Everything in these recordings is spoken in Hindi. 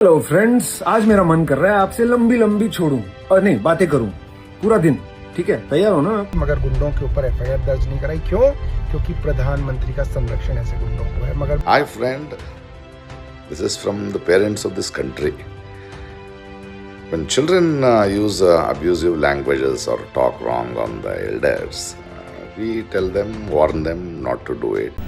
हेलो फ्रेंड्स, आज मेरा मन कर रहा है आपसे लंबी लंबी छोड़ूं और नहीं बातें करूं पूरा दिन। ठीक है, तैयार हो ना? मगर गुंडों के ऊपर एफआईआर दर्ज नहीं कराई। क्यों? क्योंकि प्रधानमंत्री का संरक्षण ऐसे गुंडों को है। मगर Hi friend, this is from the parents of this country. When children use abusive languages or talk wrong on the elders, we tell them, warn them not to do it.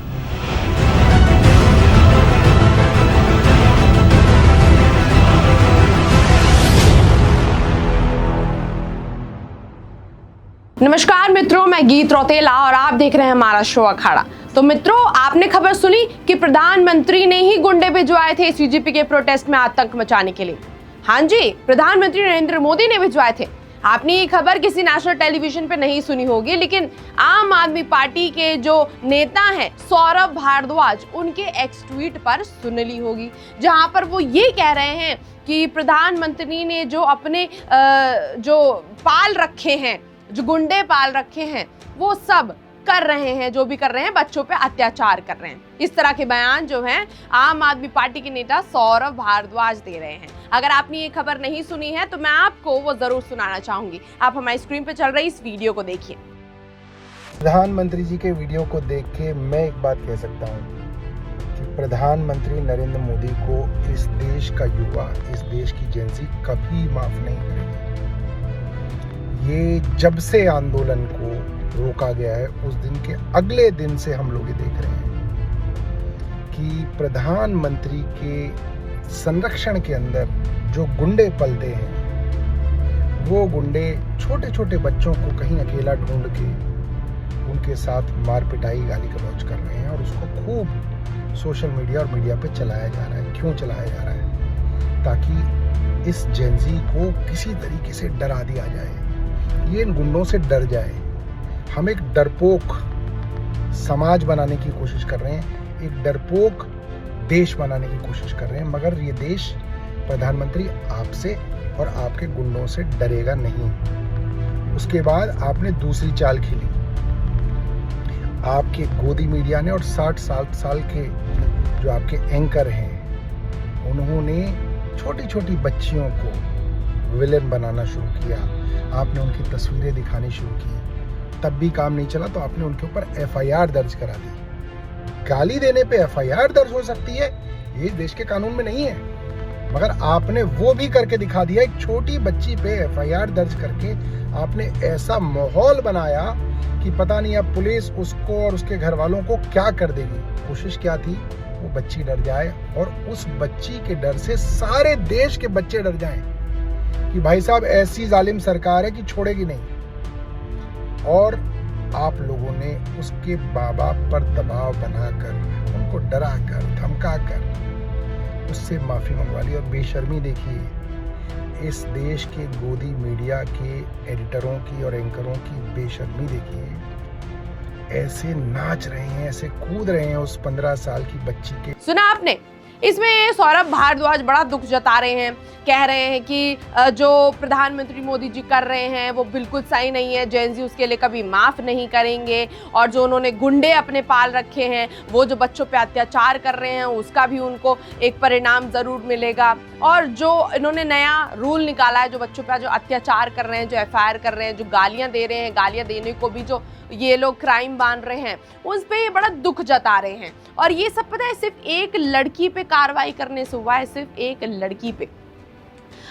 नमस्कार मित्रों, मैं गीत रौतेला और आप देख रहे हैं हमारा शो अखाड़ा। तो मित्रों, आपने खबर सुनी कि प्रधानमंत्री ने ही गुंडे भिजवाए थे सीजेपी के प्रोटेस्ट में आतंक मचाने के लिए। हाँ जी, प्रधानमंत्री नरेंद्र मोदी ने भिजवाए थे। आपने ये खबर किसी नेशनल टेलीविजन पे नहीं सुनी होगी, लेकिन आम आदमी पार्टी के जो नेता हैं सौरभ भारद्वाज, उनके एक्स ट्वीट पर सुन ली होगी, जहां पर वो ये कह रहे हैं कि प्रधानमंत्री ने जो अपने जो पाल रखे हैं, जो गुंडे पाल रखे हैं, वो सब कर रहे हैं, जो भी कर रहे हैं बच्चों पे अत्याचार कर रहे हैं। इस तरह के बयान जो हैं आम आदमी पार्टी के नेता सौरभ भारद्वाज दे रहे हैं। अगर आपने ये खबर नहीं सुनी है तो मैं आपको वो जरूर सुनाना चाहूंगी। आप हमारी स्क्रीन पे चल रही इस वीडियो को देखिए। प्रधानमंत्री जी के वीडियो को देख के मैं एक बात कह सकता हूँ कि प्रधानमंत्री नरेंद्र मोदी को इस देश का युवा, इस देश की जेंजी कभी माफ नहीं करेगी। ये जब से आंदोलन को रोका गया है, उस दिन के अगले दिन से हम लोग ये देख रहे हैं कि प्रधानमंत्री के संरक्षण के अंदर जो गुंडे पलते हैं, वो गुंडे छोटे छोटे बच्चों को कहीं अकेला ढूंढ के उनके साथ मार पिटाई, गाली गलौज कर रहे हैं और उसको खूब सोशल मीडिया और मीडिया पे चलाया जा रहा है। क्यों चलाया जा रहा है? ताकि इस जेंजी को किसी तरीके से डरा दिया जाए, ये इन गुंडों से डर जाए। हम एक डरपोक समाज बनाने की कोशिश कर रहे हैं, एक डरपोक देश बनाने की कोशिश कर रहे हैं, मगर ये देश प्रधानमंत्री आपसे और आपके गुंडों से डरेगा नहीं। उसके बाद आपने दूसरी चाल खेली, आपके गोदी मीडिया ने और 60 साल के जो आपके एंकर हैं, उन्होंने छोटी छोटी बच्चियों को विलेन बनाना शुरू किया। आपने उनकी तस्वीरें दिखानी शुरू की, तब भी काम नहीं चला तो आपने उनके ऊपर एफआईआर दर्ज करा दी। गाली देने पे एफआईआर दर्ज हो सकती है, ये देश के कानून में नहीं है, मगर आपने वो भी करके दिखा दिया। एक छोटी बच्ची पे एफआईआर दर्ज करके आपने ऐसा माहौल बनाया कि पता नहीं अब पुलिस उसको और उसके घर वालों को क्या कर देगी। कोशिश क्या थी? वो बच्ची डर जाए और उस बच्ची के डर से सारे देश के बच्चे डर जाएं कि भाई साहब ऐसी जालिम सरकार है कि छोड़ेगी नहीं। और आप लोगों ने उसके बाप पर दबाव बनाकर, उनको डराकर, धमकाकर उससे माफी मंगवा ली। और बेशर्मी देखिए इस देश के गोदी मीडिया के एडिटरों की और एंकरों की बेशर्मी देखिए। ऐसे नाच रहे हैं, ऐसे कूद रहे हैं उस 15 साल की बच्ची के। सुना आपने? इसमें सौरभ भारद्वाज बड़ा दुख जता रहे हैं, कह रहे हैं कि जो प्रधानमंत्री मोदी जी कर रहे हैं वो बिल्कुल सही नहीं है, जेनजी उसके लिए कभी माफ़ नहीं करेंगे, और जो उन्होंने गुंडे अपने पाल रखे हैं, वो जो बच्चों पे अत्याचार कर रहे हैं, उसका भी उनको एक परिणाम ज़रूर मिलेगा। और जो इन्होंने नया रूल निकाला है, जो बच्चों पे जो अत्याचार कर रहे हैं, जो एफआईआर कर रहे हैं, जो गालियाँ दे रहे हैं, गालियाँ देने को भी जो ये लोग क्राइम बांध रहे हैं, उस पे ये बड़ा दुख जता रहे हैं। और ये सब पता है सिर्फ एक लड़की पे कार्रवाई करने से हुआ है, सिर्फ एक लड़की पे।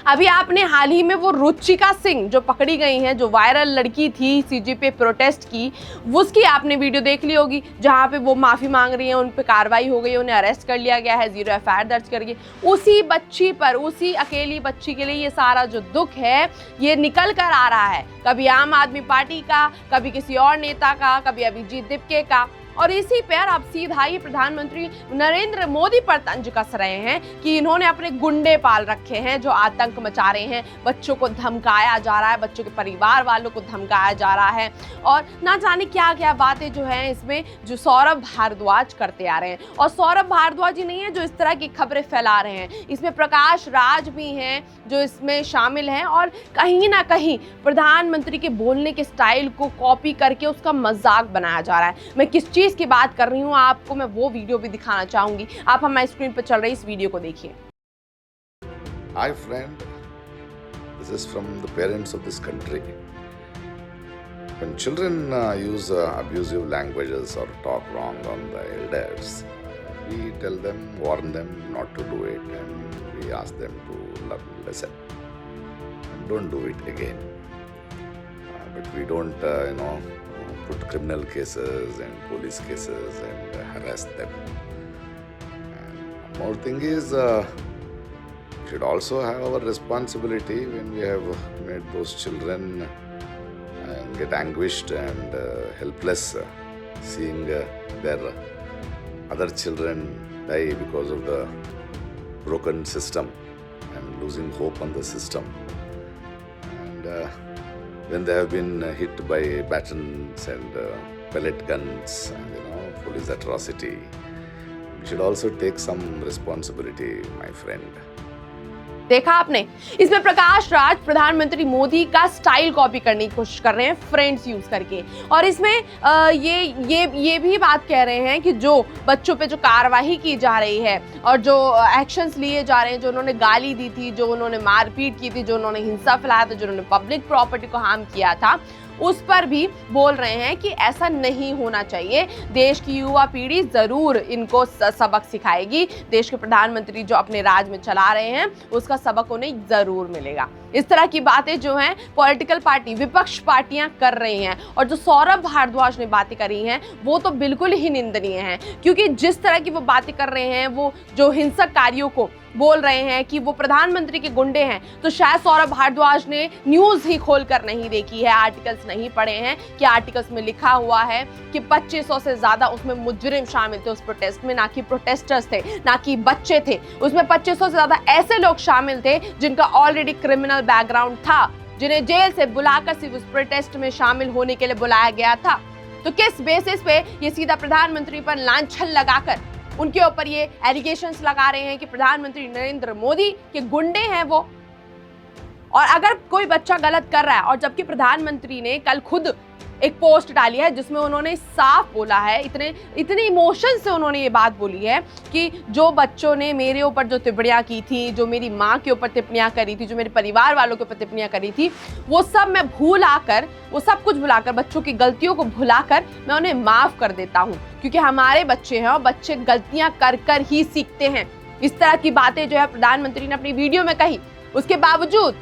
अभी आपने हाल ही में वो रुचिका सिंह जो पकड़ी गई हैं, जो वायरल लड़की थी सीजेपी प्रोटेस्ट की, उसकी आपने वीडियो देख ली होगी, जहां पे वो माफ़ी मांग रही हैं, उन पे कार्रवाई हो गई, उन्हें अरेस्ट कर लिया गया है, 0 एफआईआर दर्ज कर गई। उसी बच्ची पर, उसी अकेली बच्ची के लिए ये सारा जो दुख है ये निकल कर आ रहा है, कभी आम आदमी पार्टी का, कभी किसी और नेता का, कभी अभिजीत दिपके का। और इसी पर अब सीधा ही प्रधानमंत्री नरेंद्र मोदी पर तंज कस रहे हैं कि इन्होंने अपने गुंडे पाल रखे हैं जो आतंक मचा रहे हैं, बच्चों को धमकाया जा रहा है, बच्चों के परिवार वालों को धमकाया जा रहा है, और ना जाने क्या क्या बातें जो हैं इसमें जो सौरभ भारद्वाज करते आ रहे हैं। और सौरभ भारद्वाज ही नहीं है जो इस तरह की खबरें फैला रहे हैं, इसमें प्रकाश राज भी हैं जो इसमें शामिल हैं, और कहीं ना कहीं प्रधानमंत्री के बोलने के स्टाइल को कॉपी करके उसका मजाक बनाया जा रहा है। मैं किस चीज़ की बात कर रही हूँ, आपको मैं वो वीडियो भी दिखाना चाहूंगी। आप हमारी स्क्रीन पर चल रही इस वीडियो को देखिए। Hi, friend. This is from the parents of this country. When children use abusive languages or talk wrong on the elders, we tell them, warn them not to do it, and we ask them to learn lesson. And don't do it again. But we don't, put criminal cases and police cases and harass them. And one more thing is, we should also have our responsibility when we have made those children get anguished and helpless, seeing their other children die because of the broken system and losing hope on the system. And when they have been hit by batons and pellet guns and police atrocity, we should also take some responsibility, my friend. देखा आपने, इसमें प्रकाश राज प्रधानमंत्री मोदी का स्टाइल कॉपी करने की कोशिश कर रहे हैं फ्रेंड्स यूज करके, और इसमें ये भी बात कह रहे हैं कि जो बच्चों पे जो कार्रवाई की जा रही है और जो एक्शंस लिए जा रहे हैं, जो उन्होंने गाली दी थी, जो उन्होंने मारपीट की थी, जो उन्होंने हिंसा फैलाया था, जो उन्होंने पब्लिक प्रॉपर्टी को हार्म किया था, उस पर भी बोल रहे हैं कि ऐसा नहीं होना चाहिए। देश की युवा पीढ़ी जरूर इनको सबक सिखाएगी। देश के प्रधानमंत्री जो अपने राज में चला रहे हैं उसका सबक उन्हें जरूर मिलेगा। इस तरह की बातें जो हैं पॉलिटिकल पार्टी, विपक्ष पार्टियां कर रही हैं, और जो सौरभ भारद्वाज ने बातें करी हैं वो तो बिल्कुल ही निंदनीय हैं, क्योंकि जिस तरह की वो बातें कर रहे हैं, वो जो हिंसक कार्यों को बोल रहे हैं कि वो प्रधानमंत्री के गुंडे हैं, तो शायद सौरभ भारद्वाज ने न्यूज़ ही खोलकर नहीं देखी है, आर्टिकल्स नहीं पढ़े हैं कि आर्टिकल्स में लिखा हुआ है कि 2500 से ज़्यादा उसमें मुजरिम शामिल थे उस प्रोटेस्ट में, ना कि प्रोटेस्टर्स थे, ना कि बच्चे थे। उसमें 2500 से ज़्यादा ऐसे लोग शामिल थे जिनका ऑलरेडी क्रिमिनल बैकग्राउंड था, जिन्हें जेल से बुलाकर सिर्फ उस प्रोटेस्ट में शामिल होने के लिए बुलाया गया था। तो किस बेसिस पे ये सीधा प्रधानमंत्री पर लांछन लगाकर उनके ऊपर ये एलिगेशंस लगा रहे हैं कि प्रधानमंत्री नरेंद्र मोदी के गुंडे हैं वो। और अगर कोई बच्चा गलत कर रहा है, और जबकि प्रधानमंत्री ने कल खुद एक पोस्ट डाली है जिसमें उन्होंने साफ बोला है, इतने इमोशन से उन्होंने ये बात बोली है कि जो बच्चों ने मेरे ऊपर जो टिप्पणियां की थी, जो मेरी माँ के ऊपर टिप्पणियां करी थी, जो मेरे परिवार वालों के ऊपर टिप्पणियां करी थी, वो सब मैं वो सब कुछ भुलाकर, बच्चों की गलतियों को भुलाकर मैं उन्हें माफ कर देता हूँ, क्योंकि हमारे बच्चे हैं और बच्चे गलतियां कर कर ही सीखते हैं। इस तरह की बातें जो है प्रधानमंत्री ने अपनी वीडियो में कही। उसके बावजूद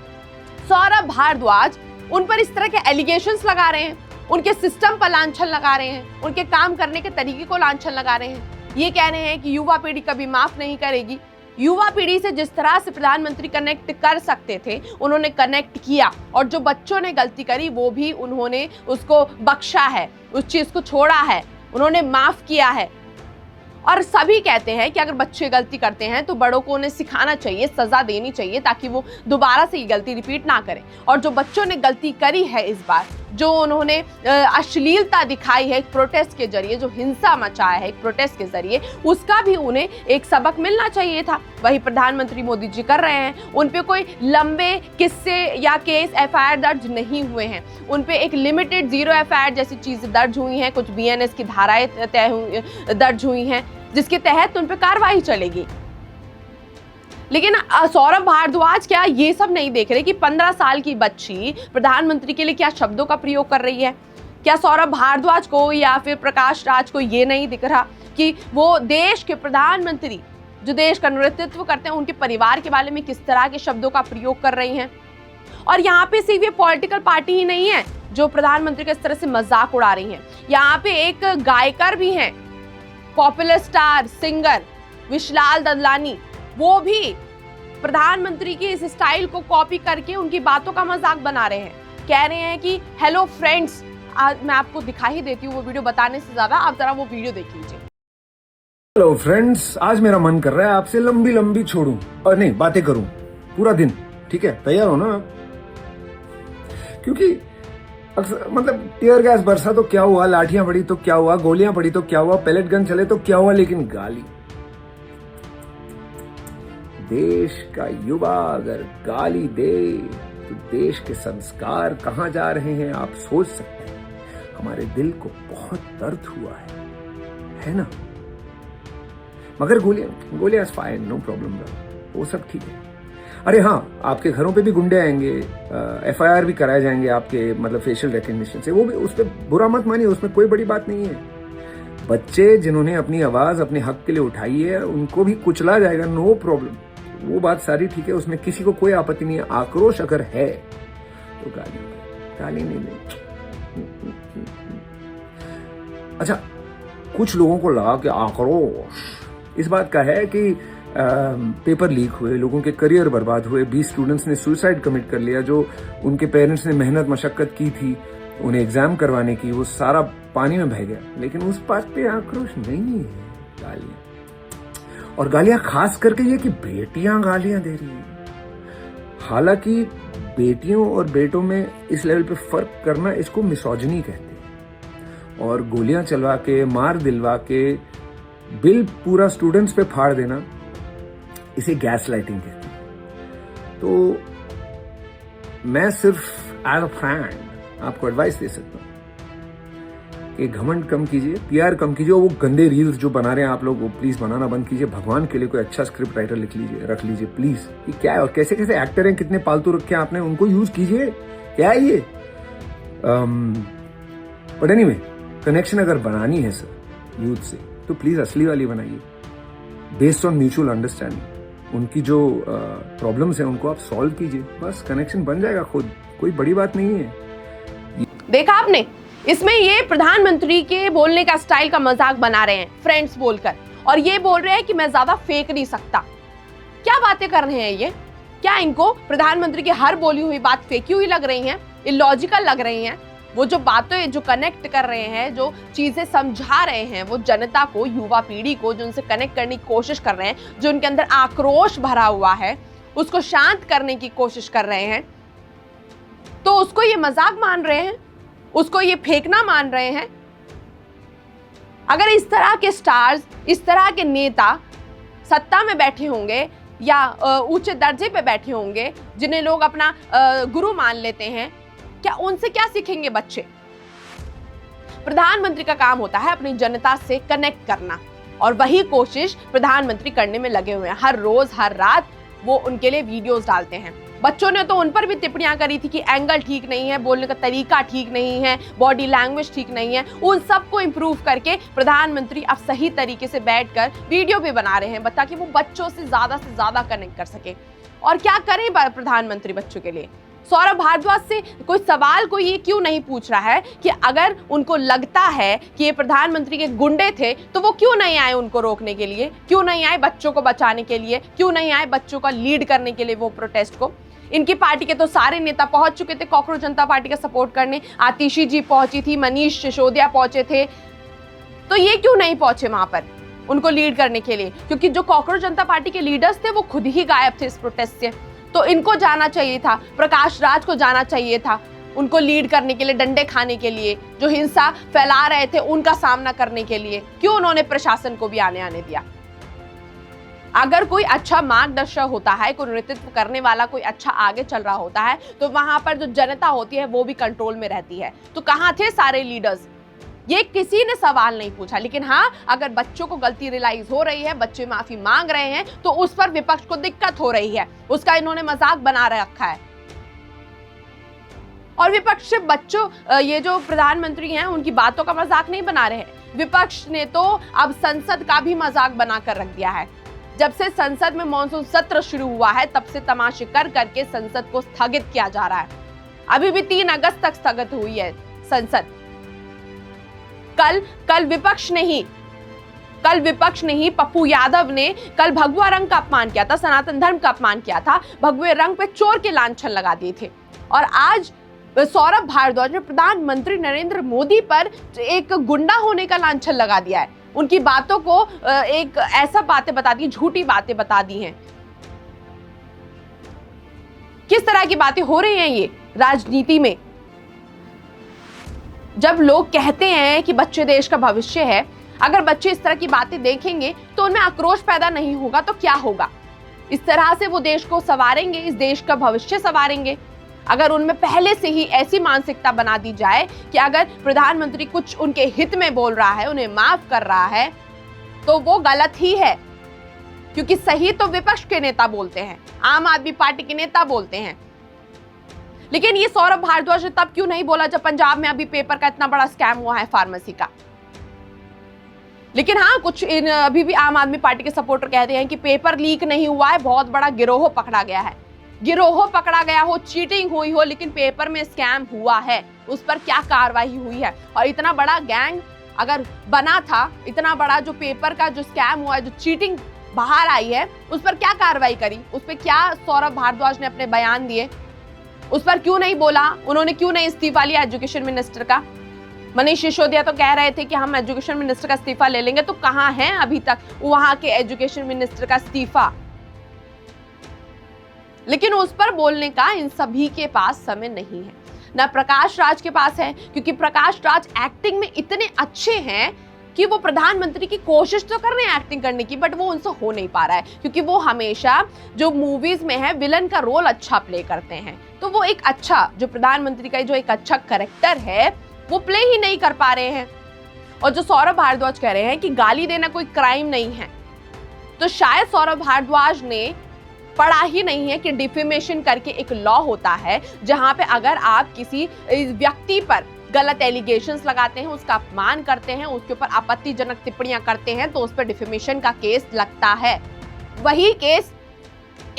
सौरभ भारद्वाज उन पर इस तरह के एलिगेशंस लगा रहे हैं, उनके सिस्टम पर लांछन लगा रहे हैं, उनके काम करने के तरीके को लांछन लगा रहे हैं। ये कह रहे हैं कि युवा पीढ़ी कभी माफ नहीं करेगी। युवा पीढ़ी से जिस तरह से प्रधानमंत्री कनेक्ट कर सकते थे उन्होंने कनेक्ट किया, और जो बच्चों ने गलती करी वो भी उन्होंने उसको बख्शा है, उस चीज को छोड़ा है, उन्होंने माफ किया है। और सभी कहते हैं कि अगर बच्चे गलती करते हैं तो बड़ों को उन्हें सिखाना चाहिए, सजा देनी चाहिए, ताकि वो दोबारा से ये गलती रिपीट ना करें। और जो बच्चों ने गलती करी है इस बार, जो उन्होंने अश्लीलता दिखाई है एक प्रोटेस्ट के जरिए, जो हिंसा मचाया है एक प्रोटेस्ट के जरिए, उसका भी उन्हें एक सबक मिलना चाहिए था। वही प्रधानमंत्री मोदी जी कर रहे हैं। उन पे कोई लंबे किस्से या केस FIR दर्ज नहीं हुए हैं, उन पे एक लिमिटेड 0 FIR जैसी चीजें दर्ज हुई हैं, कुछ BNS की धाराएं दर्ज हुई हैं जिसके तहत उन पे कार्रवाई चलेगी। लेकिन सौरभ भारद्वाज क्या ये सब नहीं देख रहे कि 15 साल की बच्ची प्रधानमंत्री के लिए क्या शब्दों का प्रयोग कर रही है? क्या सौरभ भारद्वाज को या फिर प्रकाश राज को ये नहीं दिख रहा कि वो देश के प्रधानमंत्री जो देश का नेतृत्व करते हैं उनके परिवार के बारे में किस तरह के शब्दों का प्रयोग कर रही हैं? और यहाँ पे सिर्फ ये पॉलिटिकल पार्टी ही नहीं है जो प्रधानमंत्री का इस तरह से मजाक उड़ा रही है, यहाँ पे एक गायकर भी हैं, popular star singer Vishal Dadlani, वो भी प्रधानमंत्री की इस स्टाइल को कॉपी करके उनकी बातों का मजाक बना रहे हैं। कह रहे हैं कि हेलो फ्रेंड्स, आज मैं आपको दिखा ही देती हूँ वो वीडियो बताने से ज्यादा, आप जरा वो वीडियो देख लीजिए। हेलो फ्रेंड्स, आज मेरा मन कर रहा है आपसे लंबी लंबी छोड़ूं और नहीं बातें करूं पूरा दिन। ठीक है, तैयार हो ना? क्योंकि मतलब टीयर गैस बरसा तो क्या हुआ, लाठियां पड़ी तो क्या हुआ, गोलियां पड़ी तो क्या हुआ, पैलेट गन चले तो क्या हुआ, लेकिन गाली। देश का युवा अगर गाली दे तो देश के संस्कार कहां जा रहे हैं आप सोच सकते हैं। हमारे दिल को बहुत दर्द हुआ है ना? मगर गोलियां फाइन, नो प्रॉब्लम, वो सब ठीक है। अरे हाँ, आपके घरों पे भी गुंडे आएंगे, FIR भी कराए जाएंगे आपके मतलब फेशियल रिकग्निशन से, वो भी उस पर बुरा मत मानिए, उसमें कोई बड़ी बात नहीं है। बच्चे जिन्होंने अपनी आवाज अपने हक के लिए उठाई है उनको भी कुचला जाएगा, नो प्रॉब्लम, वो बात सारी ठीक है, उसमें किसी को कोई आपत्ति नहीं है। आक्रोश अगर है तो गाली नहीं देनी। अच्छा, कुछ लोगों को लगा कि आक्रोश इस बात का है कि पेपर लीक हुए, लोगों के करियर बर्बाद हुए, 20 स्टूडेंट्स ने सुसाइड कमिट कर लिया, जो उनके पेरेंट्स ने मेहनत मशक्कत की थी उन्हें एग्जाम करवाने की, वो सारा पानी में बह गया। लेकिन उस बात पे आक्रोश नहीं है, गालियां, और गालियां खास करके ये कि बेटियां गालियां दे रही हैं। हालांकि बेटियों और बेटों में इस लेवल पे फर्क करना, इसको मिसोजिनी कहते हैं, और गोलियां चलवा के, मार दिलवा के, बिल पूरा स्टूडेंट्स पे फाड़ देना, इसे गैस लाइटिंग कहते हैं। तो मैं सिर्फ एज अ फ्रेंड आपको एडवाइस दे सकता हूं कि घमंड कम कीजिए, PR कम कीजिए, और वो गंदे रील्स जो बना रहे हैं आप लोग, वो प्लीज बनाना बंद कीजिए। भगवान के लिए कोई अच्छा स्क्रिप्ट राइटर रख लीजिए प्लीज। ये क्या है, और कैसे कैसे एक्टर हैं, कितने पालतू रखे हैं आपने, उनको यूज कीजिए। क्या है ये? बट एनीवे, कनेक्शन अगर बनानी है सर यूथ से, तो प्लीज असली वाली बनाइए, बेस्ड ऑन म्यूचुअल अंडरस्टैंडिंग। उनकी जो प्रॉब्लम्स हैं उनको आप सॉल्व कीजिए, बस कनेक्शन बन जाएगा खुद, कोई बड़ी बात नहीं है। देखा आपने, इसमें ये प्रधानमंत्री के बोलने का स्टाइल का मजाक बना रहे हैं फ्रेंड्स बोलकर, और ये बोल रहे हैं कि मैं ज्यादा फेंक नहीं सकता। क्या बातें कर रहे हैं ये? क्या इनको प्रधानमंत्री की हर बोली हुई बात फेंकी हुई लग रही है, इलॉजिकल लग रही हैं? वो जो बातें जो कनेक्ट कर रहे हैं, जो चीजें समझा रहे हैं, वो जनता को, युवा पीढ़ी को, जो उनसे कनेक्ट करने की कोशिश कर रहे हैं, जो उनके अंदर आक्रोश भरा हुआ है, उसको शांत करने की कोशिश कर रहे हैं, तो उसको ये मजाक मान रहे हैं, उसको ये फेंकना मान रहे हैं। अगर इस तरह के स्टार्स, इस तरह के नेता सत्ता में बैठे होंगे या ऊंचे दर्जे पे बैठे होंगे, जिन्हें लोग अपना गुरु मान लेते हैं, क्या उनसे क्या सीखेंगे बच्चे? प्रधानमंत्री का काम होता है अपनी जनता से कनेक्ट करना, और वही कोशिश प्रधानमंत्री करने में लगे हुए हैं। हर रोज हर रात वो उनके लिए वीडियोस डालते हैं। बच्चों ने तो उन पर भी टिप्पणियां करी थी कि एंगल ठीक नहीं है, बोलने का तरीका ठीक नहीं है, बॉडी लैंग्वेज ठीक नहीं है। उन सबको इंप्रूव करके प्रधानमंत्री अब सही तरीके से बैठकर वीडियो भी बना रहे हैं, ताकि वो बच्चों से ज्यादा कनेक्ट कर सके। और क्या करें प्रधानमंत्री बच्चों के लिए? सौरभ भारद्वाज से कोई सवाल कोई ये क्यों नहीं पूछ रहा है कि अगर उनको लगता है कि ये प्रधानमंत्री के गुंडे थे, तो वो क्यों नहीं आए उनको रोकने के लिए? क्यों नहीं आए बच्चों को बचाने के लिए? क्यों नहीं आए बच्चों का लीड करने के लिए वो प्रोटेस्ट को? इनकी पार्टी के तो सारे नेता पहुंच चुके थे कॉकरोच जनता पार्टी का सपोर्ट करने। आतिशी जी पहुंची थी, मनीष सिसोदिया पहुंचे थे, तो ये क्यों नहीं पहुंचे वहां पर उनको लीड करने के लिए? क्योंकि जो कॉकरोच जनता पार्टी के लीडर्स थे वो खुद ही गायब थे इस प्रोटेस्ट से। तो इनको जाना चाहिए था, प्रकाश राज को जाना चाहिए था उनको लीड करने के लिए, डंडे खाने के लिए, जो हिंसा फैला रहे थे उनका सामना करने के लिए। क्यों उन्होंने प्रशासन को भी आने दिया? अगर कोई अच्छा मार्गदर्शक होता है, कोई नेतृत्व करने वाला कोई अच्छा आगे चल रहा होता है, तो वहां पर जो जनता होती है वो भी कंट्रोल में रहती है। तो कहां थे सारे लीडर्स? ये किसी ने सवाल नहीं पूछा। लेकिन हाँ, अगर बच्चों को गलती रियलाइज हो रही है, बच्चे माफी मांग रहे हैं, तो उस पर विपक्ष को दिक्कत हो रही है, उसका इन्होंने मजाक बना रखा है। और विपक्ष सिर्फ बच्चों, ये जो प्रधानमंत्री हैं उनकी बातों का मजाक नहीं बना रहे हैं, विपक्ष ने तो अब संसद का भी मजाक बनाकर रख दिया है। जब से संसद में मॉनसून सत्र शुरू हुआ है, तब से तमाशे कर करके संसद को स्थगित किया जा रहा है। अभी भी 3 अगस्त तक स्थगित हुई है संसद। कल विपक्ष ने ही पप्पू यादव ने कल भगवा रंग का अपमान किया था, सनातन धर्म का अपमान किया था, भगवे रंग पे चोर के लांछन लगा दिए थे। और आज सौरभ भारद्वाज ने प्रधानमंत्री नरेंद्र मोदी पर एक गुंडा होने का लांछन लगा दिया है। उनकी बातों को एक ऐसा बातें बता दी, झूठी बातें बता दी हैं। किस तरह की बातें हो रही हैं ये राजनीति में? जब लोग कहते हैं कि बच्चे देश का भविष्य है, अगर बच्चे इस तरह की बातें देखेंगे तो उनमें आक्रोश पैदा नहीं होगा तो क्या होगा? इस तरह से वो देश को संवारेंगे, इस देश का भविष्य संवारेंगे। अगर उनमें पहले से ही ऐसी मानसिकता बना दी जाए कि अगर प्रधानमंत्री कुछ उनके हित में बोल रहा है, उन्हें माफ कर रहा है, तो वो गलत ही है। क्योंकि सही तो विपक्ष के नेता बोलते हैं, आम आदमी पार्टी के नेता बोलते हैं। लेकिन ये सौरभ भारद्वाज ने तब क्यों नहीं बोला जब पंजाब में अभी पेपर का इतना बड़ा स्कैम हुआ है फार्मेसी का। लेकिन हाँ, कुछ अभी भी आम आदमी पार्टी के सपोर्टर कहते हैं कि पेपर लीक नहीं हुआ है, बहुत बड़ा गिरोह पकड़ा गया है। गिरोह पकड़ा गया हो, चीटिंग हुई हो, लेकिन पेपर में स्कैम हुआ है, उस पर क्या कार्रवाई हुई है? और इतना बड़ा गैंग अगर बना था, इतना बड़ा जो पेपर का जो स्कैम हुआ है, जो चीटिंग बाहर आई है, उस पर क्या कार्रवाई करी? उस पर क्या सौरभ भारद्वाज ने अपने बयान दिए? उस पर क्यों नहीं बोला? उन्होंने क्यों नहीं इस्तीफा लिया एजुकेशन मिनिस्टर का? मनीष सिसोदिया तो कह रहे थे कि हम एजुकेशन मिनिस्टर का इस्तीफा ले लेंगे, तो कहां है अभी तक वहां के एजुकेशन मिनिस्टर का इस्तीफा? लेकिन उस पर बोलने का इन सभी के पास समय नहीं है, ना प्रकाश राज के पास है, क्योंकि प्रकाश राज एक्टिंग में इतने अच्छे हैं कि वो प्रधानमंत्री की कोशिश तो कर रहे हैं एक्टिंग करने की, बट वो उनसे हो नहीं पा रहा है, क्योंकि वो हमेशा जो मूवीज में है विलन का रोल अच्छा प्ले करते हैं। तो वो एक अच्छा जो प्रधानमंत्री का जो एक अच्छा कैरेक्टर है वो प्ले ही नहीं कर पा रहे हैं। और जो सौरभ भारद्वाज कह रहे हैं कि गाली देना कोई क्राइम नहीं है, तो शायद सौरभ भारद्वाज ने पढ़ा ही नहीं है कि डिफेमेशन करके एक लॉ होता है, जहां पे अगर आप किसी व्यक्ति पर गलत एलिगेशंस लगाते हैं, उसका अपमान करते हैं, उसके ऊपर आपत्तिजनक टिप्पणियां करते हैं, तो उस पर डिफेमेशन का केस लगता है। वही केस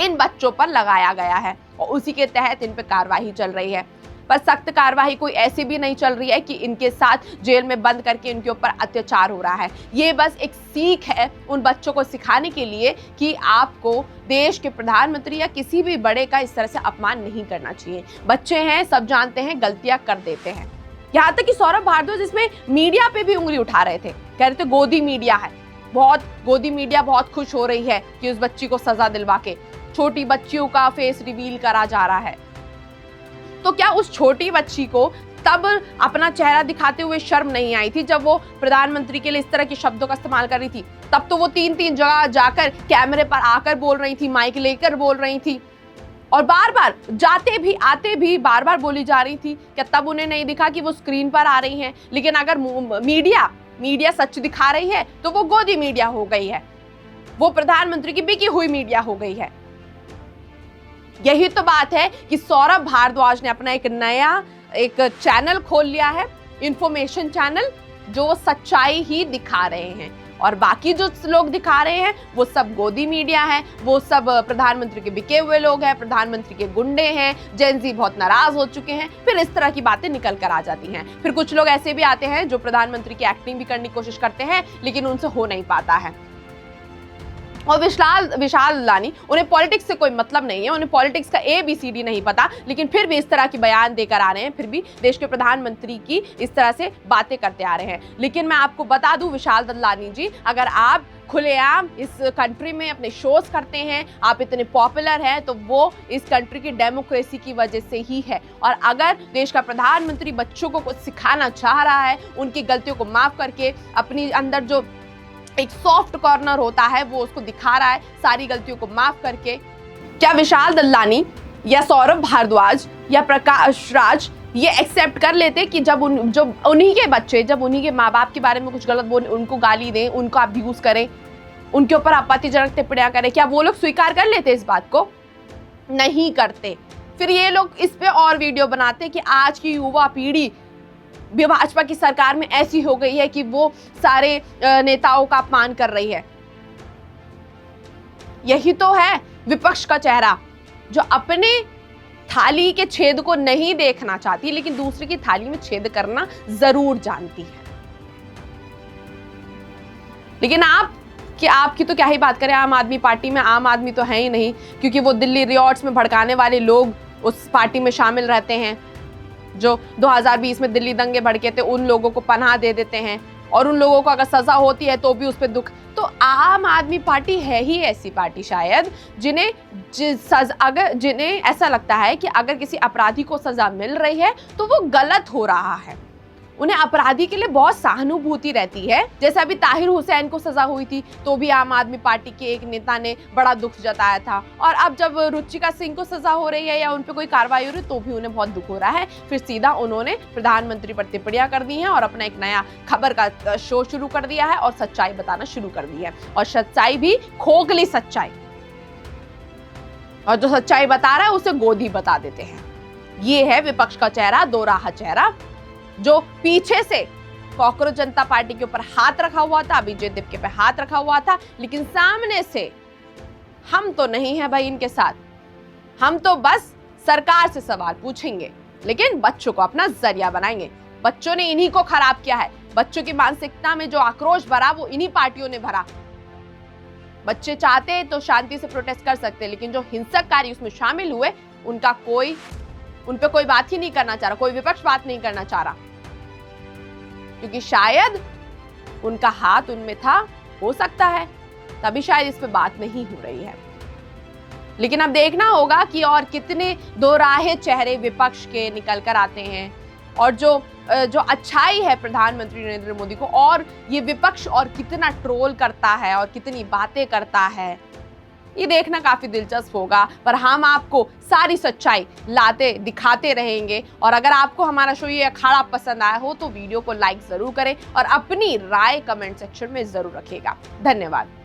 इन बच्चों पर लगाया गया है और उसी के तहत इन पे कार्रवाई चल रही है। पर सख्त कार्रवाई कोई ऐसी भी नहीं चल रही है कि इनके साथ जेल में बंद करके इनके ऊपर अत्याचार हो रहा है। ये बस एक सीख है उन बच्चों को सिखाने के लिए कि आपको देश के प्रधानमंत्री या किसी भी बड़े का इस तरह से अपमान नहीं करना चाहिए। बच्चे हैं, सब जानते हैं, गलतियां कर देते हैं। यहाँ तक कि सौरभ भारद्वाज इसमें मीडिया पे भी उंगली उठा रहे थे, कह रहे थे गोदी मीडिया है, गोदी मीडिया बहुत खुश हो रही है कि उस बच्ची को सजा दिलवा के छोटी बच्चियों का फेस रिवील करा जा रहा है। तो क्या उस छोटी बच्ची को तब अपना चेहरा दिखाते हुए शर्म नहीं आई थी जब वो प्रधानमंत्री के लिए इस तरह के शब्दों का इस्तेमाल कर रही थी? तब तो वो 3-3 जगह जाकर कैमरे पर आकर बोल रही थी, माइक लेकर बोल रही थी, और बार बार जाते भी आते भी बार बार बोली जा रही थी। क्या तब उन्हें नहीं दिखा कि वो स्क्रीन पर आ रही हैं? लेकिन अगर मीडिया सच दिखा रही है तो वो गोदी मीडिया हो गई है, वो प्रधानमंत्री की बिकी हुई मीडिया हो गई है। यही तो बात है कि सौरभ भारद्वाज ने अपना एक नया चैनल खोल लिया है, इंफॉर्मेशन चैनल, जो सच्चाई ही दिखा रहे हैं, और बाकी जो लोग दिखा रहे हैं वो सब गोदी मीडिया है, वो सब प्रधानमंत्री के बिके हुए लोग हैं, प्रधानमंत्री के गुंडे हैं, जेनजी बहुत नाराज हो चुके हैं। फिर इस तरह की बातें निकल कर आ जाती हैं। फिर कुछ लोग ऐसे भी आते हैं जो प्रधानमंत्री की एक्टिंग भी करने की कोशिश करते हैं, लेकिन उनसे हो नहीं पाता है। और विशाल ददलानी, उन्हें पॉलिटिक्स से कोई मतलब नहीं है, उन्हें पॉलिटिक्स का ABCD नहीं पता, लेकिन फिर भी इस तरह की बयान देकर आ रहे हैं, फिर भी देश के प्रधानमंत्री की इस तरह से बातें करते आ रहे हैं। लेकिन मैं आपको बता दूं विशाल ददलानी जी, अगर आप खुलेआम इस कंट्री में अपने शोज करते हैं, आप इतने पॉपुलर हैं, तो वो इस कंट्री की डेमोक्रेसी की वजह से ही है। और अगर देश का प्रधानमंत्री बच्चों को कुछ सिखाना चाह रहा है, उनकी गलतियों को माफ करके अपनी अंदर जो एक सॉफ्ट कॉर्नर होता है वो उसको दिखा रहा है, सारी गलतियों को माफ करके, क्या विशाल ददलानी या सौरभ भारद्वाज या प्रकाश राज ये एक्सेप्ट कर लेते कि जब उन्हीं के बच्चे, जब उन्हीं के माँ बाप के बारे में कुछ गलत बोले, उनको गाली दें, उनको अब्यूज करें, उनके ऊपर आपत्तिजनक टिप्पणियां करें, क्या वो लोग स्वीकार कर लेते इस बात को? नहीं करते। फिर ये लोग इस पे और वीडियो बनाते कि आज की युवा पीढ़ी भाजपा की सरकार में ऐसी हो गई है कि वो सारे नेताओं का अपमान कर रही है। यही तो है विपक्ष का चेहरा, जो अपने थाली के छेद को नहीं देखना चाहती, लेकिन दूसरे की थाली में छेद करना जरूर जानती है। लेकिन आपकी तो क्या ही बात करें, आम आदमी पार्टी में आम आदमी तो है ही नहीं, क्योंकि वो दिल्ली रियॉट्स में भड़काने वाले लोग उस पार्टी में शामिल रहते हैं, जो 2020 में दिल्ली दंगे भड़के थे, उन लोगों को पनाह दे देते हैं, और उन लोगों को अगर सजा होती है तो भी उस पर दुख। तो आम आदमी पार्टी है ही ऐसी पार्टी शायद जिन्हें ऐसा लगता है कि अगर किसी अपराधी को सजा मिल रही है तो वो गलत हो रहा है, उन्हें अपराधी के लिए बहुत सहानुभूति रहती है। जैसे अभी ताहिर हुसैन को सजा हुई थी तो भी आम आदमी पार्टी के एक नेता ने बड़ा दुख जताया था, और अब जब रुचिका सिंह को सजा हो रही है या उन पे कोई कार्रवाई हो रही है तो भी उन्हें बहुत दुख हो रहा है। फिर सीधा उन्होंने प्रधानमंत्री पर टिप्पणियां कर दी हैं और अपना एक नया खबर का शो शुरू कर दिया है और सच्चाई बताना शुरू कर दी है, और सच्चाई भी खोखली सच्चाई, और जो सच्चाई बता रहा है उसे गोदी बता देते हैं। ये है विपक्ष का चेहरा, दो राह चेहरा, जो पीछे से कॉकरोच जनता पार्टी के ऊपर हाथ रखा हुआ था, अभिजय दिपके पे हाथ रखा हुआ था, लेकिन सामने से हम तो नहीं है भाई इनके साथ, हम तो बस सरकार से सवाल पूछेंगे, लेकिन बच्चों को अपना जरिया बनाएंगे। बच्चों ने इन्हीं को खराब किया है, बच्चों की मानसिकता में जो आक्रोश भरा वो इन्हीं पार्टियों ने भरा। बच्चे चाहते तो शांति से प्रोटेस्ट कर सकते, लेकिन जो हिंसक कार्य उसमें शामिल हुए उनका उन पे कोई बात ही नहीं करना चाह रहा, कोई विपक्ष बात नहीं करना चाह रहा, क्योंकि शायद उनका हाथ उनमें था, हो सकता है, तभी शायद इस पे बात नहीं हो रही है। लेकिन अब देखना होगा कि और कितने दो राहे चेहरे विपक्ष के निकल कर आते हैं, और जो अच्छाई है प्रधानमंत्री नरेंद्र मोदी को, और ये विपक्ष और कितना ट्रोल करता है और कितनी बातें करता है, ये देखना काफी दिलचस्प होगा। पर हम आपको सारी सच्चाई लाते दिखाते रहेंगे, और अगर आपको हमारा शो ये अखाड़ा पसंद आया हो तो वीडियो को लाइक जरूर करें और अपनी राय कमेंट सेक्शन में जरूर रखिएगा। धन्यवाद।